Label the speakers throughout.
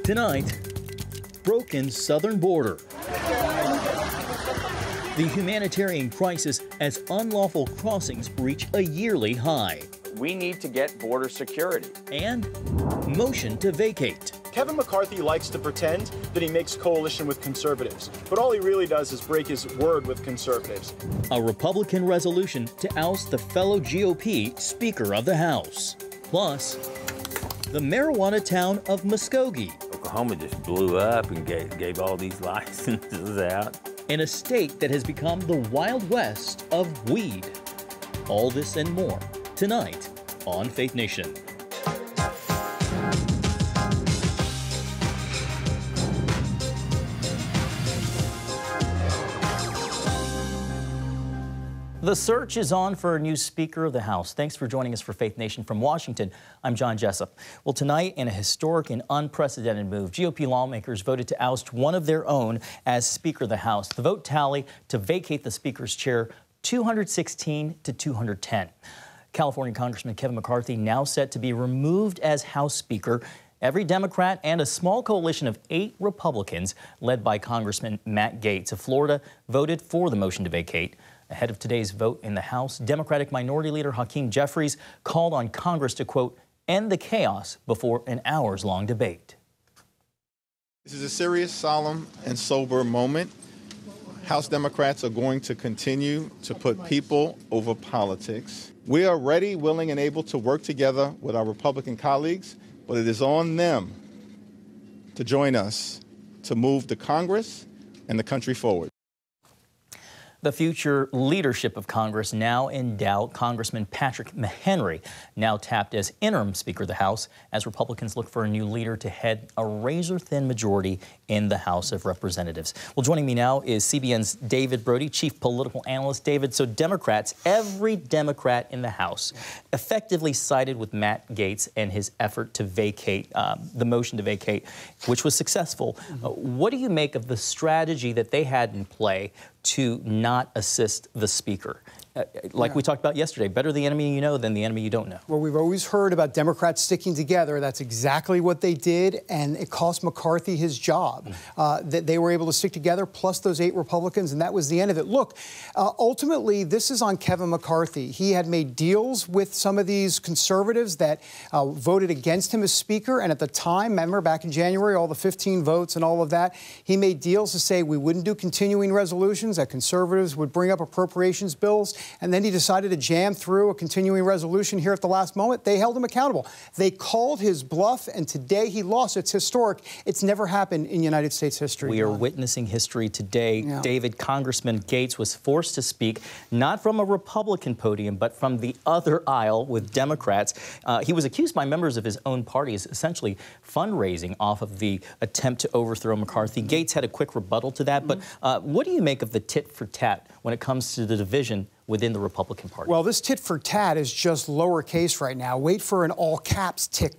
Speaker 1: Tonight, broken southern border. The humanitarian crisis as unlawful crossings reach a yearly high.
Speaker 2: We need to get border security.
Speaker 1: And motion to vacate.
Speaker 3: Kevin McCarthy likes to pretend that he makes coalition with conservatives, but all he really does is break his word with conservatives.
Speaker 1: A Republican resolution to oust the fellow GOP Speaker of the House. Plus, the marijuana town of Muskogee.
Speaker 4: Oklahoma just blew up and gave all these licenses out.
Speaker 1: In a state that has become the Wild West of weed. All this and more tonight on Faith Nation. The search is on for a new Speaker of the House. Thanks for joining us for Faith Nation from Washington. I'm John Jessup. Well, tonight, in a historic and unprecedented move, GOP lawmakers voted to oust one of their own as Speaker of the House. The vote tally to vacate the Speaker's chair, 216 to 210. California Congressman Kevin McCarthy now set to be removed as House Speaker. Every Democrat and a small coalition of 8 Republicans, led by Congressman Matt Gaetz of Florida, voted for the motion to vacate. Ahead of today's vote in the House, Democratic Minority Leader Hakeem Jeffries called on Congress to, quote, end the chaos before an hours-long debate.
Speaker 5: This is a serious, solemn, and sober moment. House Democrats are going to continue to put people over politics. We are ready, willing, and able to work together with our Republican colleagues, but it is on them to join us to move the Congress and the country forward.
Speaker 1: The future leadership of Congress now in doubt. Congressman Patrick McHenry now tapped as interim Speaker of the House as Republicans look for a new leader to head a razor-thin majority in the House of Representatives. Well, joining me now is CBN's David Brody, Chief Political Analyst. David, so Democrats, every Democrat in the House, effectively sided with Matt Gaetz and his effort to vacate, the motion to vacate, which was successful. What do you make of the strategy that they had in play to not assist the Speaker? Like we talked about yesterday, better the enemy you know than the enemy you don't know.
Speaker 6: Well, we've always heard about Democrats sticking together. That's exactly what they did, and it cost McCarthy his job. That they were able to stick together, plus those 8 Republicans, and that was the end of it. Look, ultimately, this is on Kevin McCarthy. He had made deals with some of these conservatives that voted against him as Speaker, and at the time, remember back in January, all the 15 votes and all of that, he made deals to say we wouldn't do continuing resolutions, that conservatives would bring up appropriations bills, and then he decided to jam through a continuing resolution here at the last moment. They held him accountable. They called his bluff, and today he lost. It's historic. It's never happened in United States history.
Speaker 1: We are witnessing history today.
Speaker 6: Yeah.
Speaker 1: David, Congressman Gaetz was forced to speak, not from a Republican podium, but from the other aisle with Democrats. He was accused by members of his own party as essentially fundraising off of the attempt to overthrow McCarthy. Gaetz had a quick rebuttal to that, but what do you make of the tit for tat when it comes to the division within the Republican Party?
Speaker 6: Well, this tit for tat is just lowercase right now. Wait for an all caps tit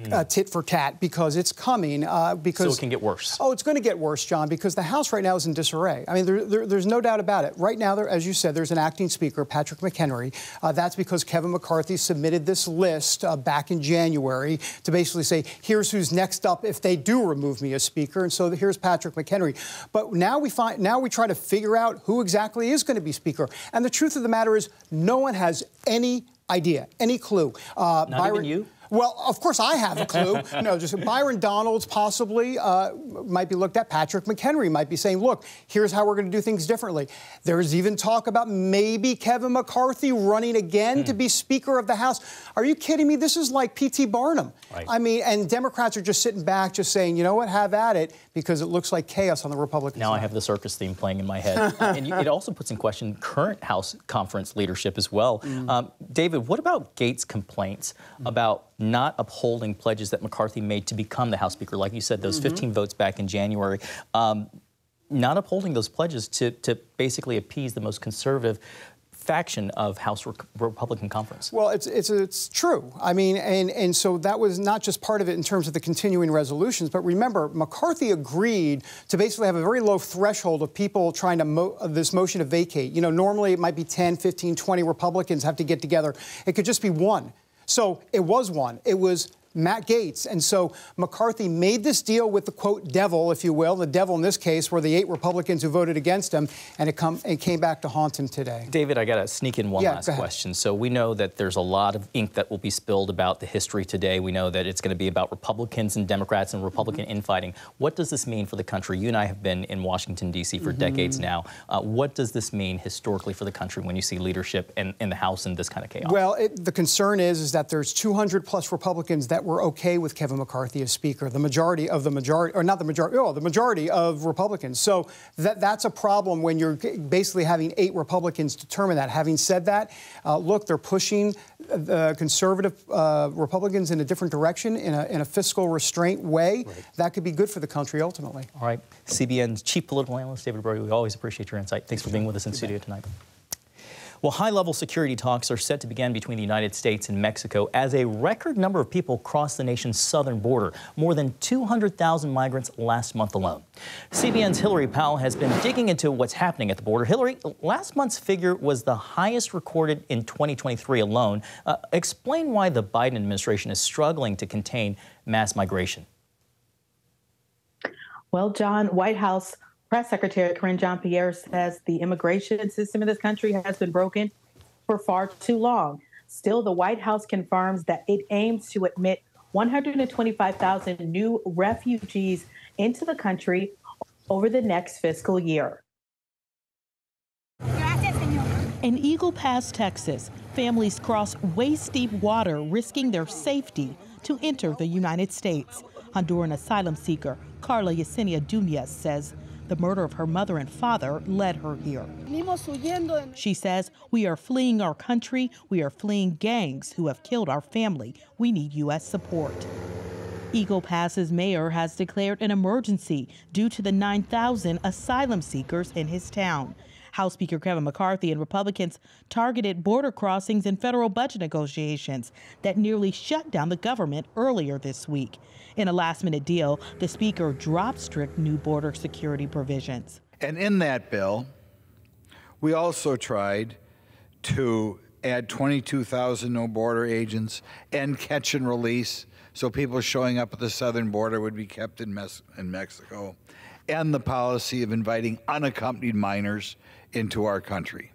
Speaker 6: for tat, because it's coming. Because
Speaker 1: so it can get worse.
Speaker 6: Oh, it's going to get worse, John, because the House right now is in disarray. I mean, there's no doubt about it. Right now, as you said, there's an acting Speaker, Patrick McHenry. That's because Kevin McCarthy submitted this list back in January to basically say, here's who's next up if they do remove me as Speaker. And so here's Patrick McHenry. But now we try to figure out who exactly is going to be Speaker. And the truth of the matter is, no one has any idea, any clue.
Speaker 1: Not even you?
Speaker 6: Well, of course I have a clue. No, just Byron Donalds possibly might be looked at. Patrick McHenry might be saying, look, here's how we're going to do things differently. There's even talk about maybe Kevin McCarthy running again to be Speaker of the House. Are you kidding me? This is like P.T. Barnum. Right. I mean, and Democrats are just sitting back just saying, you know what, have at it, because it looks like chaos on the Republican side.
Speaker 1: Now I have the circus theme playing in my head. And it also puts in question current House conference leadership as well. David, what about Gaetz' complaints about not upholding pledges that McCarthy made to become the House Speaker? Like you said, those 15 votes back in January. Not upholding those pledges to basically appease the most conservative faction of House Republican Conference.
Speaker 6: Well, it's true. I mean, and so that was not just part of it in terms of the continuing resolutions, but remember, McCarthy agreed to basically have a very low threshold of people trying to this motion to vacate. You know, normally it might be 10, 15, 20 Republicans have to get together. It could just be one. So it was one. It was Matt Gaetz. And so McCarthy made this deal with the, quote, devil, if you will. The devil in this case were the 8 Republicans who voted against him, and it came back to haunt him today.
Speaker 1: David, I got to sneak in one last question. So we know that there's a lot of ink that will be spilled about the history today. We know that it's going to be about Republicans and Democrats and Republican infighting. What does this mean for the country? You and I have been in Washington, D.C. for decades now. What does this mean historically for the country when you see leadership in the House in this kind of chaos?
Speaker 6: Well, the concern is that there's 200-plus Republicans that were okay with Kevin McCarthy as Speaker, the majority of Republicans. So that's a problem when you're basically having 8 Republicans determine that. Having said that, look, they're pushing the conservative Republicans in a different direction, in a fiscal restraint way. Right. That could be good for the country ultimately. All
Speaker 1: right. CBN's chief political analyst, David Brody, we always appreciate your insight. Thanks for being with us in studio tonight. Well, high-level security talks are set to begin between the United States and Mexico as a record number of people cross the nation's southern border, more than 200,000 migrants last month alone. CBN's Hillary Powell has been digging into what's happening at the border. Hillary, last month's figure was the highest recorded in 2023 alone. Explain why the Biden administration is struggling to contain mass migration.
Speaker 7: Well, John, White House Press Secretary Karine Jean-Pierre says the immigration system in this country has been broken for far too long. Still, the White House confirms that it aims to admit 125,000 new refugees into the country over the next fiscal year.
Speaker 8: In Eagle Pass, Texas, families cross waist-deep water, risking their safety to enter the United States. Honduran asylum seeker Carla Yesenia Dunez says the murder of her mother and father led her here. She says, "We are fleeing our country. We are fleeing gangs who have killed our family. We need U.S. support." Eagle Pass's mayor has declared an emergency due to the 9,000 asylum seekers in his town. House Speaker Kevin McCarthy and Republicans targeted border crossings in federal budget negotiations that nearly shut down the government earlier this week. In a last-minute deal, the Speaker dropped strict new border security provisions.
Speaker 9: And in that bill, we also tried to add 22,000 no-border agents and catch and release, so people showing up at the southern border would be kept in Mexico, and the policy of inviting unaccompanied minors into our country.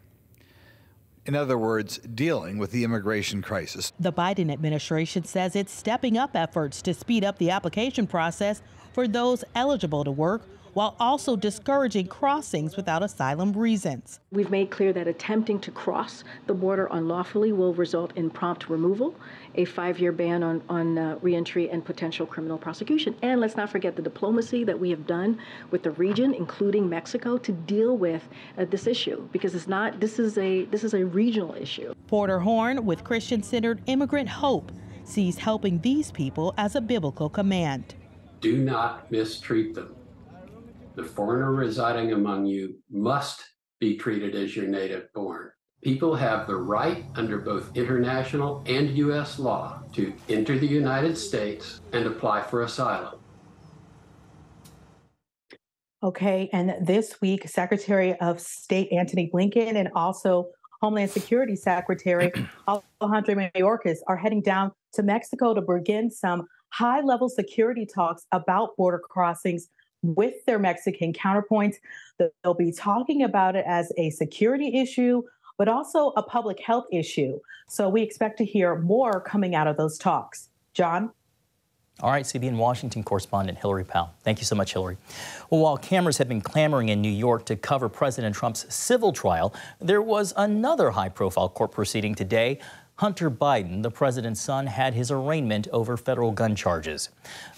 Speaker 9: In other words, dealing with the immigration crisis.
Speaker 8: The Biden administration says it's stepping up efforts to speed up the application process for those eligible to work, while also discouraging crossings without asylum reasons.
Speaker 10: We've made clear that attempting to cross the border unlawfully will result in prompt removal, a 5-year ban on reentry, and potential criminal prosecution. And let's not forget the diplomacy that we have done with the region, including Mexico, to deal with this issue, because this is a regional issue.
Speaker 8: Porter Horn, with Christian-centered Immigrant Hope, sees helping these people as a biblical command.
Speaker 11: Do not mistreat them. The foreigner residing among you must be treated as your native born. People have the right under both international and U.S. law to enter the United States and apply for asylum.
Speaker 7: Okay, and this week, Secretary of State Antony Blinken and also Homeland Security Secretary Alejandro Mayorkas are heading down to Mexico to begin some high-level security talks about border crossings with their Mexican counterpoints. They'll be talking about it as a security issue, but also a public health issue. So we expect to hear more coming out of those talks. John?
Speaker 1: All right, CBN Washington correspondent Hillary Powell. Thank you so much, Hillary. Well, while cameras have been clamoring in New York to cover President Trump's civil trial, there was another high-profile court proceeding today. Hunter Biden, the president's son, had his arraignment over federal gun charges.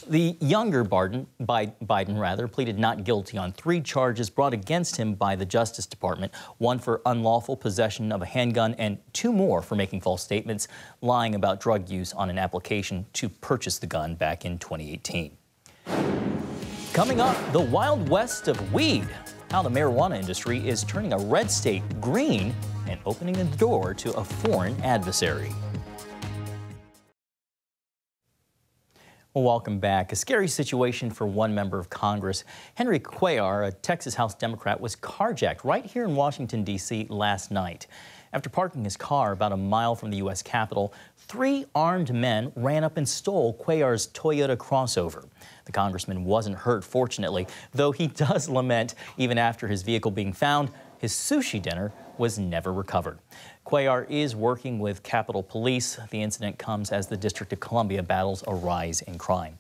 Speaker 1: The younger Biden pleaded not guilty on 3 charges brought against him by the Justice Department, 1 for unlawful possession of a handgun and 2 more for making false statements, lying about drug use on an application to purchase the gun back in 2018. Coming up, the Wild West of weed, how the marijuana industry is turning a red state green and opening the door to a foreign adversary. Well, welcome back. A scary situation for one member of Congress. Henry Cuellar, a Texas House Democrat, was carjacked right here in Washington, D.C. last night. After parking his car about a mile from the U.S. Capitol, 3 armed men ran up and stole Cuellar's Toyota crossover. The congressman wasn't hurt, fortunately, though he does lament even after his vehicle being found, his sushi dinner was never recovered. Cuellar is working with Capitol Police. The incident comes as the District of Columbia battles a rise in crime.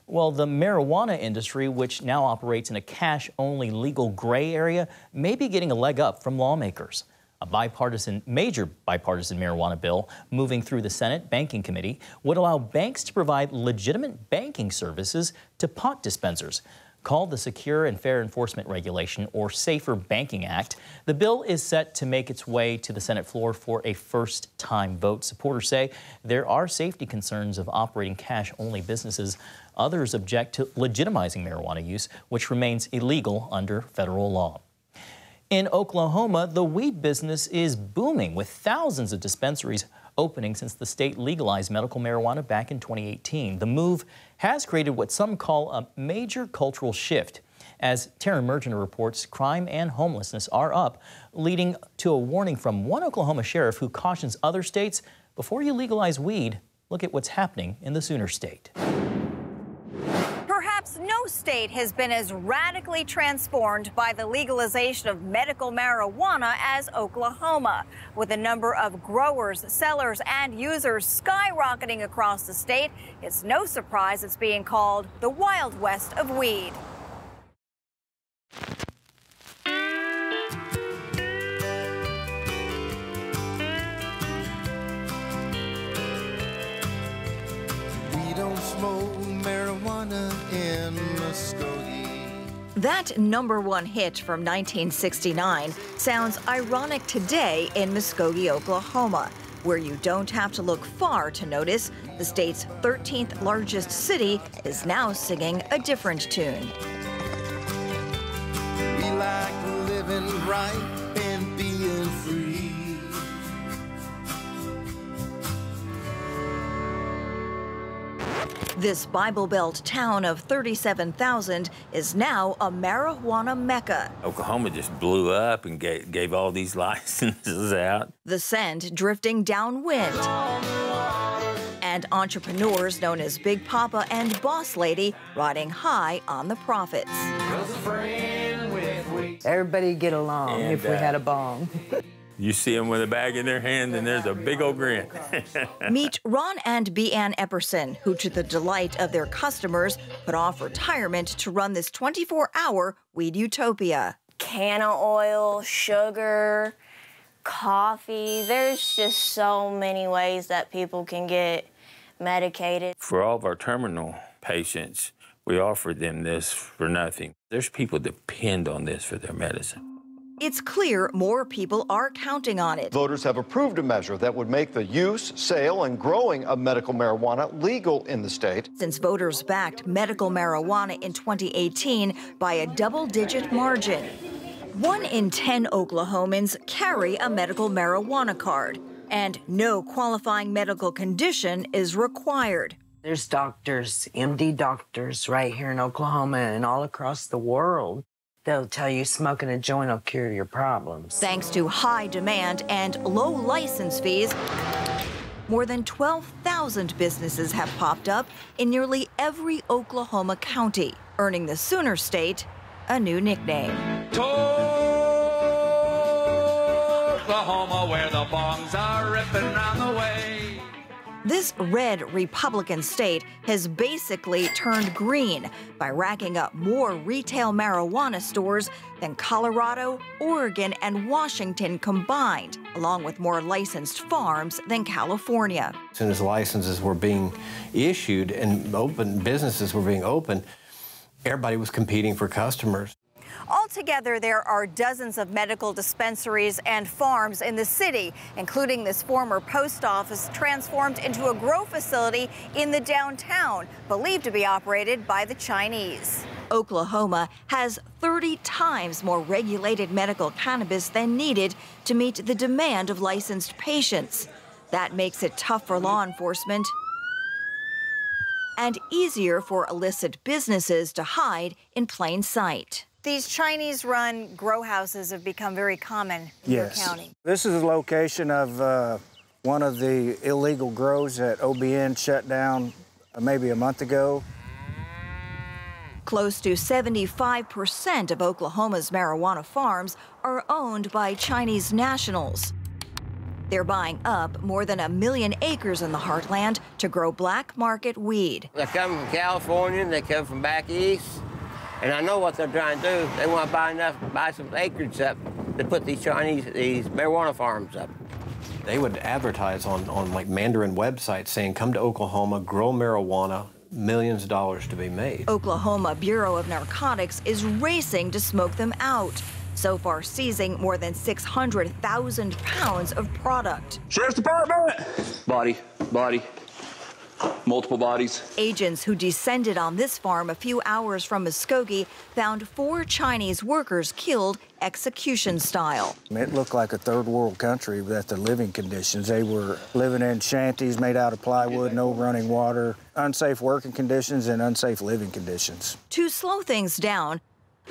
Speaker 1: Well, the marijuana industry, which now operates in a cash-only legal gray area, may be getting a leg up from lawmakers. A major bipartisan marijuana bill moving through the Senate Banking Committee would allow banks to provide legitimate banking services to pot dispensers. Called the Secure and Fair Enforcement Regulation, or Safer Banking Act, the bill is set to make its way to the Senate floor for a first-time vote. Supporters say there are safety concerns of operating cash-only businesses. Others object to legitimizing marijuana use, which remains illegal under federal law. In Oklahoma, the weed business is booming, with thousands of dispensaries opening since the state legalized medical marijuana back in 2018. The move has created what some call a major cultural shift. As Tara Mergener reports, crime and homelessness are up, leading to a warning from one Oklahoma sheriff who cautions other states, before you legalize weed, look at what's happening in the Sooner State.
Speaker 12: Perhaps no state has been as radically transformed by the legalization of medical marijuana as Oklahoma, with the number of growers, sellers, and users skyrocketing across the state. It's no surprise it's being called the Wild West of weed.
Speaker 13: We don't smoke marijuana in Muskogee.
Speaker 12: That #1 hit from 1969 sounds ironic today in Muskogee, Oklahoma, where you don't have to look far to notice the state's 13th largest city is now singing a different tune.
Speaker 13: We like living right and being free.
Speaker 12: This Bible Belt town of 37,000 is now a marijuana mecca.
Speaker 4: Oklahoma just blew up and gave all these licenses out.
Speaker 12: The scent drifting downwind. And entrepreneurs known as Big Papa and Boss Lady riding high on the profits.
Speaker 14: Everybody get along if we had a bong.
Speaker 4: You see them with a bag in their hand, and there's a big old grin.
Speaker 12: Meet Ron and Beanne Epperson, who, to the delight of their customers, put off retirement to run this 24-hour weed utopia.
Speaker 15: Can of oil, sugar, coffee. There's just so many ways that people can get medicated.
Speaker 4: For all of our terminal patients, we offer them this for nothing. There's people that depend on this for their medicine.
Speaker 12: It's clear more people are counting on it.
Speaker 16: Voters have approved a measure that would make the use, sale, and growing of medical marijuana legal in the state.
Speaker 12: Since voters backed medical marijuana in 2018 by a double-digit margin. 1 in 10 Oklahomans carry a medical marijuana card, and no qualifying medical condition is required.
Speaker 14: There's doctors, MD doctors, right here in Oklahoma and all across the world. They'll tell you smoking a joint will cure your problems.
Speaker 12: Thanks to high demand and low license fees, more than 12,000 businesses have popped up in nearly every Oklahoma county, earning the Sooner State a new nickname.
Speaker 17: Oklahoma, where the bongs are ripping round the way.
Speaker 12: This red Republican state has basically turned green by racking up more retail marijuana stores than Colorado, Oregon, and Washington combined, along with more licensed farms than California.
Speaker 18: As soon as licenses were being issued and businesses were being opened, everybody was competing for customers.
Speaker 12: Altogether, there are dozens of medical dispensaries and farms in the city, including this former post office transformed into a grow facility in the downtown, believed to be operated by the Chinese. Oklahoma has 30 times more regulated medical cannabis than needed to meet the demand of licensed patients. That makes it tough for law enforcement and easier for illicit businesses to hide in plain sight. These Chinese-run grow houses have become very common in your county.
Speaker 19: This is the location of one of the illegal grows that OBN shut down maybe a month ago.
Speaker 12: Close to 75% of Oklahoma's marijuana farms are owned by Chinese nationals. They're buying up more than 1 million acres in the heartland to grow black market weed.
Speaker 20: They come from California, they come from back east, and I know what they're trying to do. They want to buy some acreage up to put these marijuana farms up.
Speaker 18: They would advertise on like Mandarin websites saying, come to Oklahoma, grow marijuana, millions of dollars to be made.
Speaker 12: Oklahoma Bureau of Narcotics is racing to smoke them out. So far seizing more than 600,000 pounds of product.
Speaker 21: Sheriff's Department! Body, multiple bodies.
Speaker 12: Agents who descended on this farm a few hours from Muskogee found 4 Chinese workers killed execution style.
Speaker 19: It looked like a third world country with the living conditions. They were living in shanties made out of plywood, no running water, unsafe working conditions and unsafe living conditions.
Speaker 12: To slow things down,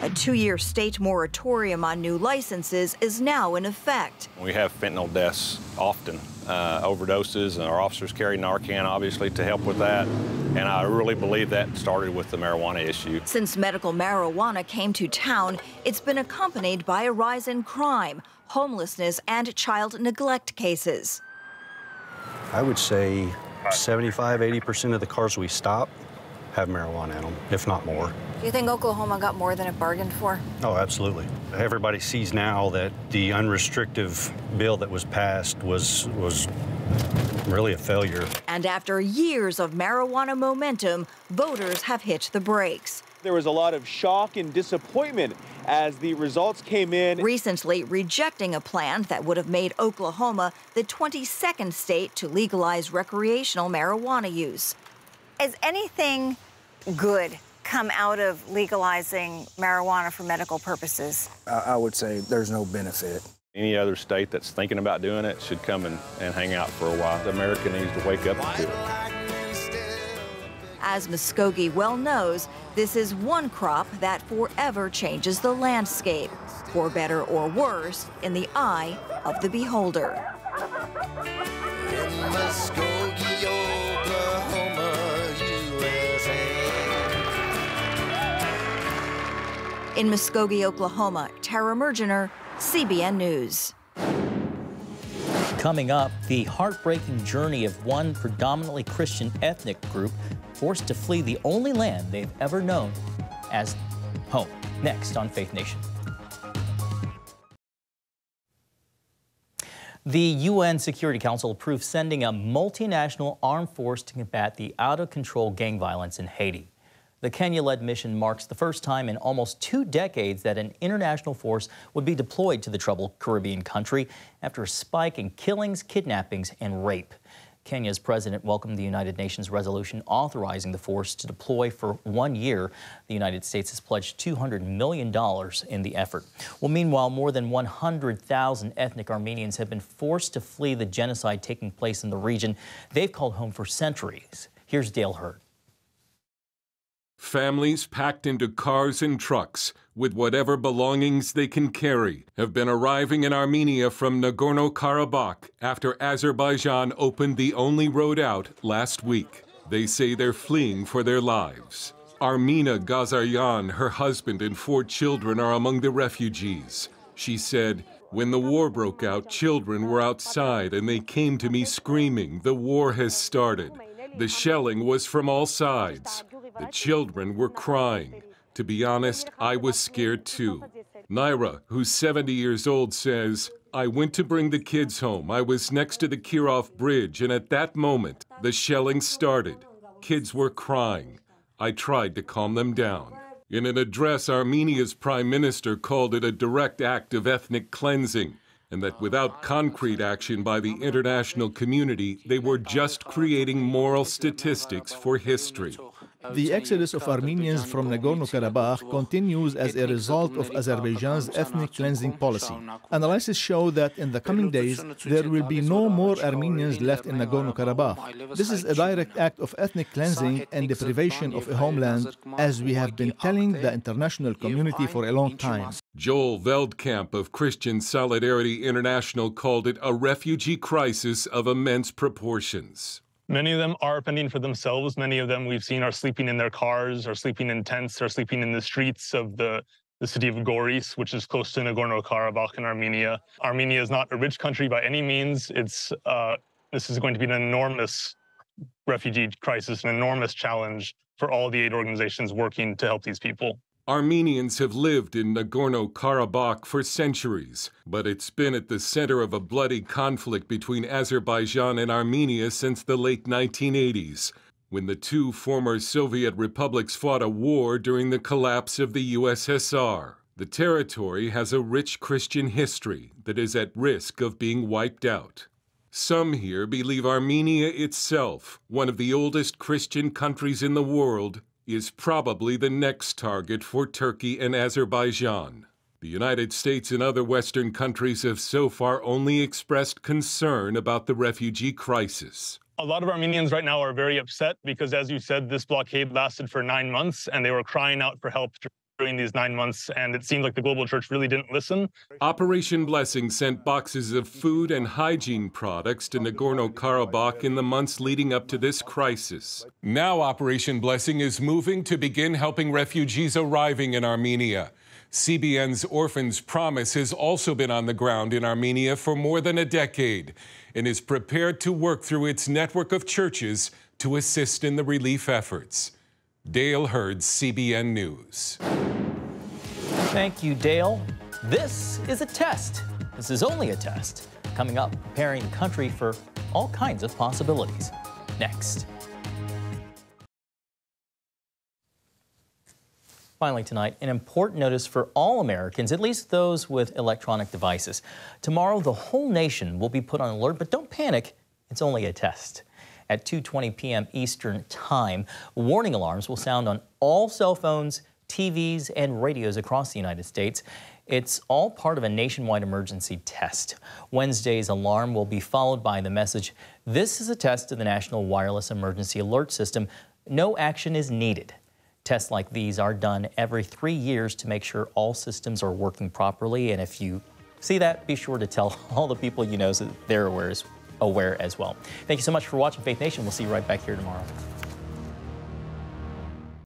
Speaker 12: a 2-year state moratorium on new licenses is now in effect.
Speaker 22: We have fentanyl deaths often, overdoses, and our officers carry Narcan, obviously, to help with that. And I really believe that started with the marijuana issue.
Speaker 12: Since medical marijuana came to town, it's been accompanied by a rise in crime, homelessness, and child neglect cases.
Speaker 23: I would say 75–80% of the cars we stop have marijuana in them, if not more.
Speaker 12: Do you think Oklahoma got more than it bargained for?
Speaker 23: Oh, absolutely. Everybody sees now that the unrestricted bill that was passed was really a failure.
Speaker 12: And after years of marijuana momentum, voters have hit the brakes.
Speaker 3: There was a lot of shock and disappointment as the results came in.
Speaker 12: Recently rejecting a plan that would have made Oklahoma the 22nd state to legalize recreational marijuana use. Has anything good come out of legalizing marijuana for medical purposes?
Speaker 19: I would say there's no benefit.
Speaker 22: Any other state that's thinking about doing it should come and hang out for a while. America needs to wake up to it.
Speaker 12: As Muskogee well knows, this is one crop that forever changes the landscape, for better or worse, in the eye of the beholder.
Speaker 13: In Muskogee, Oklahoma,
Speaker 12: In Muskogee, Oklahoma, Tara Mergener, CBN News.
Speaker 1: Coming up, the heartbreaking journey of one predominantly Christian ethnic group forced to flee the only land they've ever known as home. Next on Faith Nation. The UN Security Council approved sending a multinational armed force to combat the out-of-control gang violence in Haiti. The Kenya-led mission marks the first time in almost 2 decades that an international force would be deployed to the troubled Caribbean country after a spike in killings, kidnappings, and rape. Kenya's president welcomed the United Nations resolution authorizing the force to deploy for 1 year. The United States has pledged $200 million in the effort. Well, meanwhile, more than 100,000 ethnic Armenians have been forced to flee the genocide taking place in the region they've called home for centuries. Here's Dale Hurd.
Speaker 24: Families packed into cars and trucks with whatever belongings they can carry have been arriving in Armenia from Nagorno-Karabakh after Azerbaijan opened the only road out last week. They say they're fleeing for their lives. Armina Gazaryan, her husband, and 4 children are among the refugees. She said, "When the war broke out, children were outside and they came to me screaming, 'The war has started.' The shelling was from all sides. The children were crying. To be honest, I was scared too." Naira, who's 70 years old, says, "I went to bring the kids home. I was next to the Kirov Bridge, and at that moment, the shelling started. Kids were crying. I tried to calm them down." In an address, Armenia's prime minister called it a direct act of ethnic cleansing, and that without concrete action by the international community, they were just creating moral statistics for history.
Speaker 2: The exodus of Armenians from Nagorno-Karabakh continues as a result of Azerbaijan's ethnic cleansing policy. Analysis show that in the coming days, there will be no more Armenians left in Nagorno-Karabakh. This is a direct act of ethnic cleansing and deprivation of a homeland, as we have been telling the international community for a long time.
Speaker 24: Joel Veldkamp of Christian Solidarity International called it a refugee crisis of immense proportions.
Speaker 5: Many of them are fending for themselves. Many of them we've seen are sleeping in their cars, are sleeping in tents, are sleeping in the streets of the city of Goris, which is close to Nagorno-Karabakh in Armenia. Armenia is not a rich country by any means. This is going to be an enormous refugee crisis, an enormous challenge for all the aid organizations working to help these people.
Speaker 24: Armenians have lived in Nagorno-Karabakh for centuries, but it's been at the center of a bloody conflict between Azerbaijan and Armenia since the late 1980s, when the two former Soviet republics fought a war during the collapse of the USSR. The territory has a rich Christian history that is at risk of being wiped out. Some here believe Armenia itself, one of the oldest Christian countries in the world, is probably the next target for Turkey and Azerbaijan. The United States and other Western countries have so far only expressed concern about the refugee crisis.
Speaker 5: A lot of Armenians right now are very upset because, as you said, this blockade lasted for 9 months, and they were crying out for help during these 9 months, and it seemed like the global church really didn't listen.
Speaker 24: Operation Blessing sent boxes of food and hygiene products to Nagorno-Karabakh in the months leading up to this crisis. Now Operation Blessing is moving to begin helping refugees arriving in Armenia. CBN's Orphans Promise has also been on the ground in Armenia for more than a decade and is prepared to work through its network of churches to assist in the relief efforts. Dale Hurd, CBN News.
Speaker 1: Thank you, Dale. This is a test. This is only a test. Coming up, preparing the country for all kinds of possibilities. Next. Finally tonight, an important notice for all Americans, at least those with electronic devices. Tomorrow, the whole nation will be put on alert, but don't panic. It's only a test. At 2:20 p.m. Eastern Time, warning alarms will sound on all cell phones, TVs, and radios across the United States. It's all part of a nationwide emergency test. Wednesday's alarm will be followed by the message, "This is a test of the National Wireless Emergency Alert System. No action is needed." Tests like these are done every 3 years to make sure all systems are working properly. And if you see that, be sure to tell all the people you know so that they're aware as well. Thank you so much for watching Faith Nation. We'll see you right back here tomorrow.